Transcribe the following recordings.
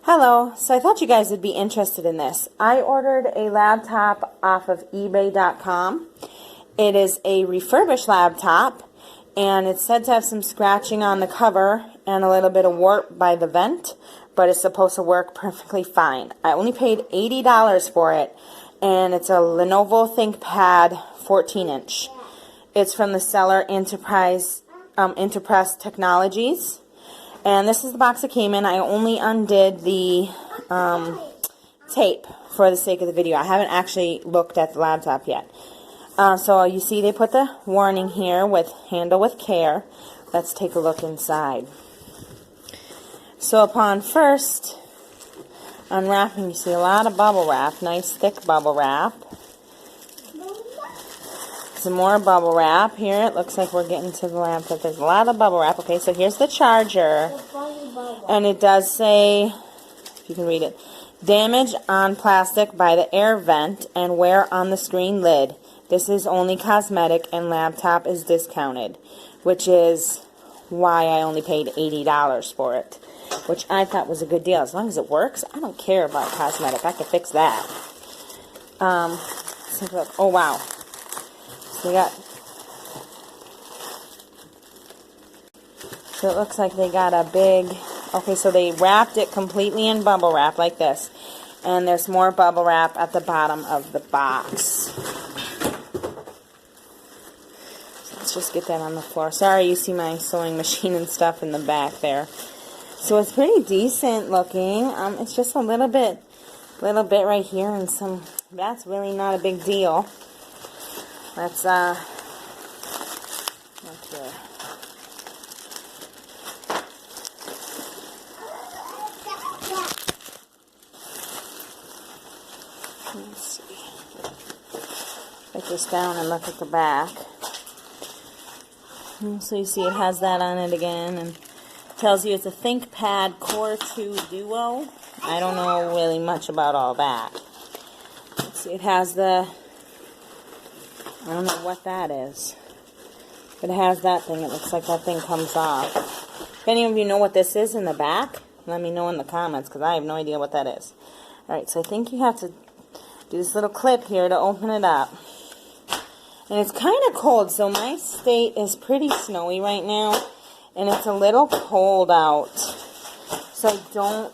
Hello, so I thought you guys would be interested in this. I ordered a laptop off of eBay.com. It is a refurbished laptop, and it's said to have some scratching on the cover and a little bit of warp by the vent, but it's supposed to work perfectly fine. I only paid $80 for it, and it's a Lenovo ThinkPad 14-inch. It's from the seller Enterprise Technologies. And this is the box it came in. I only undid the tape for the sake of the video. I haven't actually looked at the laptop yet. So you see they put the warning here with handle with care. Let's take a look inside. So upon first unwrapping, you see a lot of bubble wrap. Nice thick bubble wrap. Some more bubble wrap here. It looks like we're getting to the laptop. There's a lot of bubble wrap. Okay, so here's the charger. And it does say, if you can read it, damage on plastic by the air vent and wear on the screen lid. This is only cosmetic and laptop is discounted, which is why I only paid $80 for it, which I thought was a good deal. As long as it works, I don't care about cosmetic. I can fix that. Let's take a look. Oh, wow. So it looks like they got a big, okay, so they wrapped it completely in bubble wrap like this. And there's more bubble wrap at the bottom of the box. So let's just get that on the floor. Sorry, you see my sewing machine and stuff in the back there. So it's pretty decent looking. It's just a little bit right here and some, that's really not a big deal. Let's, look here. Let's see. Put this down and look at the back. So you see it has that on it again, and tells you it's a ThinkPad Core 2 Duo. I don't know really much about all that. Let's see, it has the, I don't know what that is, but it has that thing. It looks like that thing comes off. If any of you know what this is in the back, let me know in the comments, because I have no idea what that is. Alright, so I think you have to do this little clip here to open it up. And it's kind of cold, so my state is pretty snowy right now, and it's a little cold out. So I don't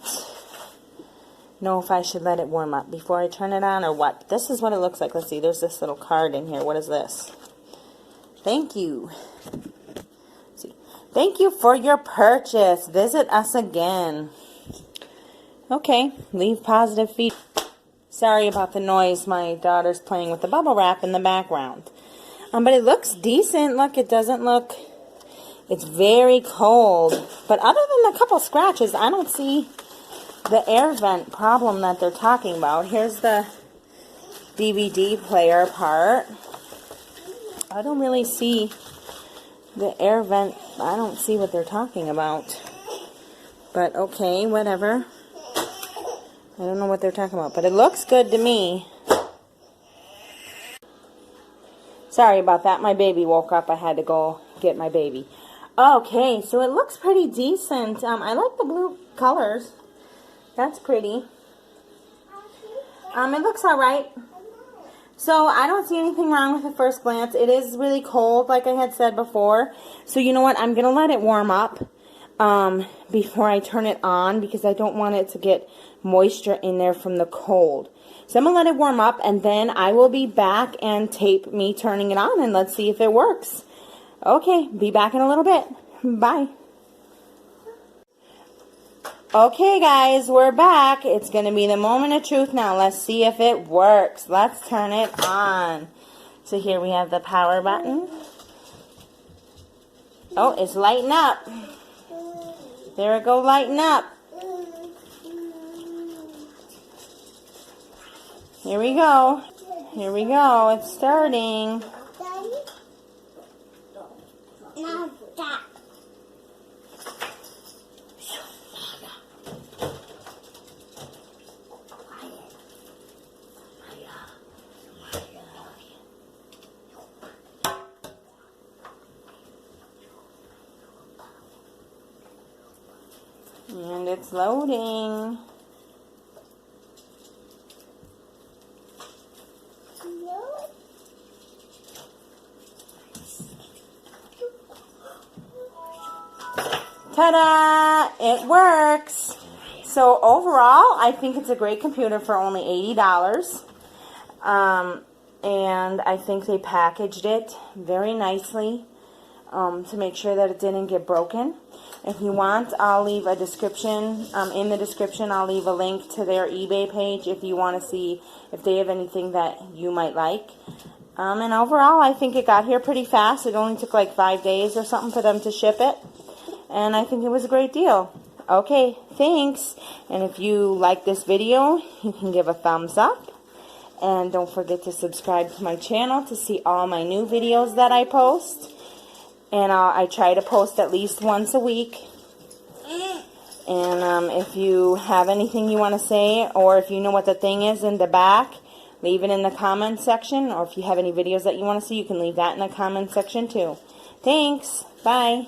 know if I should let it warm up before I turn it on or what. This is what it looks like. Let's see, there's this little card in here. What is this? Thank you. Let's see. Thank you for your purchase. Visit us again. Okay, leave positive feedback. Sorry about the noise. My daughter's playing with the bubble wrap in the background. But it looks decent. Look, it doesn't look, it's very cold. But other than a couple scratches, I don't see the air vent problem that they're talking about. Here's the DVD player part. I don't really see the air vent. I don't see what they're talking about. But okay, whatever. I don't know what they're talking about, but it looks good to me. Sorry about that. My baby woke up. I had to go get my baby. Okay, so it looks pretty decent. I like the blue colors. That's pretty. It looks alright. So I don't see anything wrong with the first glance. It is really cold, like I had said before. So you know what? I'm going to let it warm up before I turn it on, because I don't want it to get moisture in there from the cold. So I'm going to let it warm up, and then I will be back and tape me turning it on, and let's see if it works. Okay, be back in a little bit. Bye. Okay, guys, we're back. It's going to be the moment of truth now. Let's see if it works. Let's turn it on. So here we have the power button. Oh, it's lighting up. There it go, lighting up. Here we go. Here we go. It's starting. And it's loading. Ta-da! It works. So overall, I think it's a great computer for only $80. And I think they packaged it very nicely to make sure that it didn't get broken. If you want, I'll leave a description. In the description, I'll leave a link to their eBay page if you want to see if they have anything that you might like. And overall, I think it got here pretty fast. It only took like 5 days or something for them to ship it. And I think it was a great deal. Okay, thanks. And if you like this video, you can give a thumbs up. And don't forget to subscribe to my channel to see all my new videos that I post. And I try to post at least once a week. And if you have anything you want to say, or if you know what the thing is in the back, leave it in the comment section. Or if you have any videos that you want to see, you can leave that in the comment section too. Thanks. Bye.